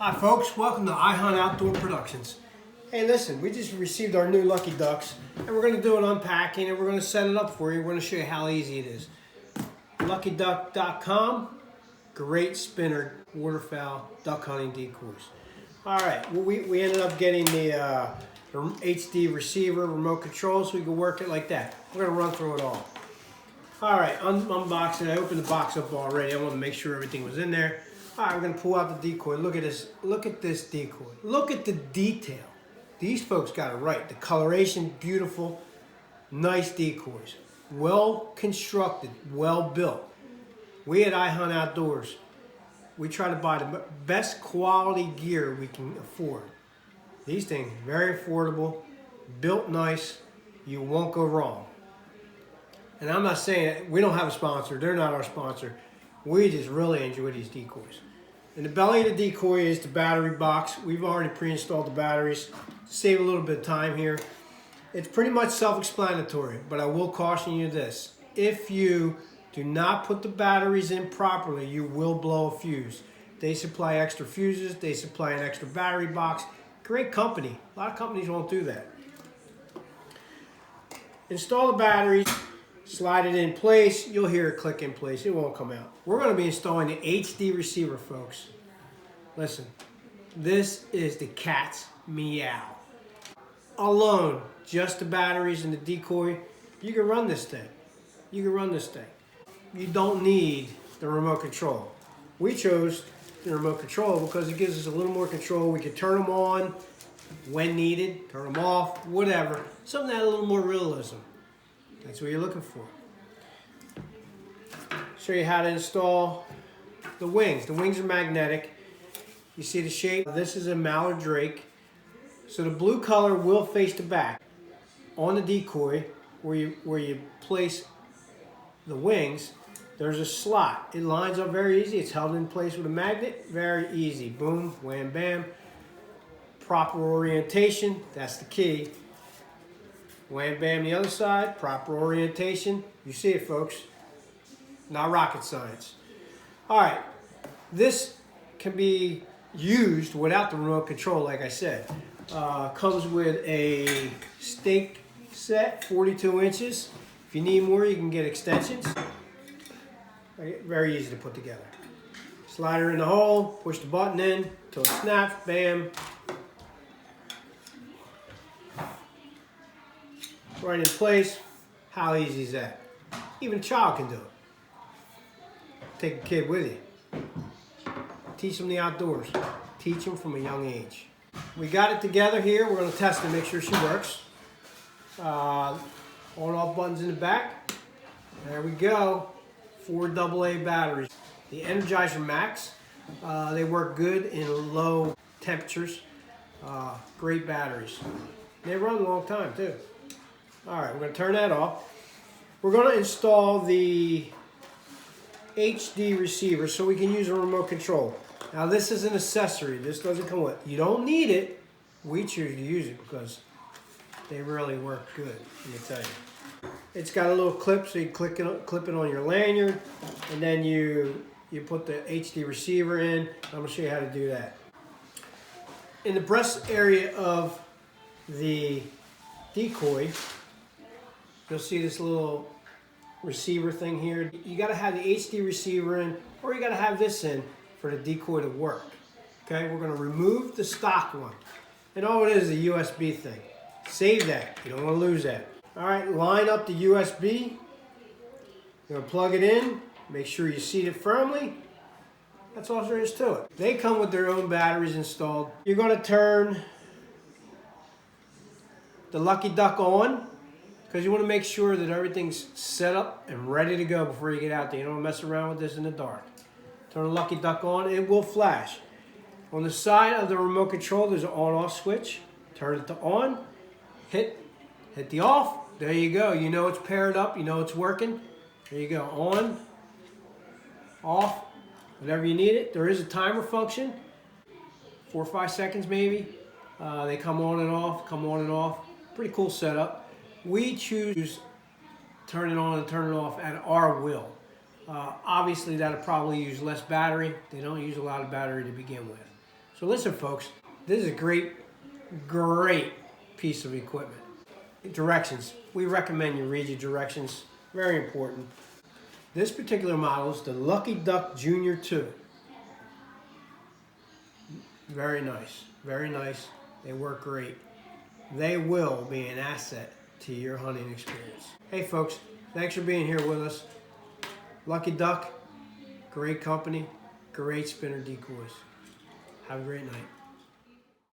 Hi folks, welcome to iHunt Outdoor Productions. Hey listen, we just received our new Lucky Ducks and we're going to do an unpacking and we're going to set it up for you. We're going to show you how easy it is. LuckyDuck.com, great spinner, waterfowl, duck hunting decoys. Alright, well, we ended up getting the HD receiver remote control so we can work it like that. We're going to run through it all. Alright, unbox it. I opened the box up already. I wanted to make sure everything was in there. Alright, we're going to pull out the decoy. Look at this. Look at this decoy. Look at the detail. These folks got it right. The coloration, beautiful. Nice decoys. Well constructed. Well built. We at iHunt Outdoors, we try to buy the best quality gear we can afford. These things, very affordable. Built nice. You won't go wrong. And I'm not saying that we don't have a sponsor. They're not our sponsor. We just really enjoy these decoys. In the belly of the decoy is the battery box. We've already pre-installed the batteries. Save a little bit of time here. It's pretty much self-explanatory, but I will caution you this. If you do not put the batteries in properly, you will blow a fuse. They supply extra fuses. They supply an extra battery box. Great company. A lot of companies won't do that. Install the batteries. Slide it in place, you'll hear it click in place, it won't come out. We're going to be installing the HD receiver, folks. Listen, this is the cat's meow. Alone, just the batteries and the decoy, you can run this thing. You can run this thing. You don't need the remote control. We chose the remote control because it gives us a little more control. We can turn them on when needed, turn them off, whatever. Something that had a little more realism. That's what you're looking for. Show you how to install the wings. The wings are magnetic. You see the shape? This is a mallard drake. So the blue color will face the back. On the decoy, where you place the wings, there's a slot. It lines up very easy. It's held in place with a magnet. Very easy. Boom, wham, bam. Proper orientation. That's the key. Wham bam the other side, proper orientation. You see it, folks. Not rocket science. Alright, this can be used without the remote control, like I said. Comes with a stake set, 42 inches. If you need more, you can get extensions. Very easy to put together. Slide her in the hole, push the button in until it snaps, bam. Right in place. How easy is that? Even a child can do it. Take a kid with you. Teach them the outdoors. Teach them from a young age. We got it together here. We're going to test it, make sure she works. On off buttons in the back. There we go. 4 AA batteries. The Energizer Max. They work good in low temperatures. Great batteries. They run a long time too. Alright, we're going to turn that off. We're going to install the HD receiver so we can use a remote control. Now this is an accessory. This doesn't come with it. You don't need it. We choose to use it because they really work good, let me tell you. It's got a little clip so you clip it on your lanyard and then you put the HD receiver in. I'm going to show you how to do that. In the breast area of the decoy, you'll see this little receiver thing here. You got to have the HD receiver in, or you got to have this in for the decoy to work. Okay, we're going to remove the stock one. And all it is a USB thing. Save that. You don't want to lose that. All right, line up the USB. You're going to plug it in. Make sure you seat it firmly. That's all there is to it. They come with their own batteries installed. You're going to turn the Lucky Duck on, because you want to make sure that everything's set up and ready to go before you get out there. You don't want to mess around with this in the dark. Turn the Lucky Duck on, it will flash. On the side of the remote control, there's an on-off switch. Turn it to on, hit the off. There you go. You know it's paired up, you know it's working. There you go, on, off, whenever you need it. There is a timer function, 4 or 5 seconds maybe. They come on and off, come on and off. Pretty cool setup. We choose turn it on and turn it off at our will. Obviously that'll probably use less battery. They don't use a lot of battery to begin with. So So listen, folks, this is a great piece of equipment. Directions. We recommend you read your directions. Very important. This particular model is the Lucky Duck Junior 2. Very nice. Very nice. They work great. They will be an asset to your hunting experience. Hey folks, thanks for being here with us. Lucky Duck, great company, great spinner decoys. Have a great night.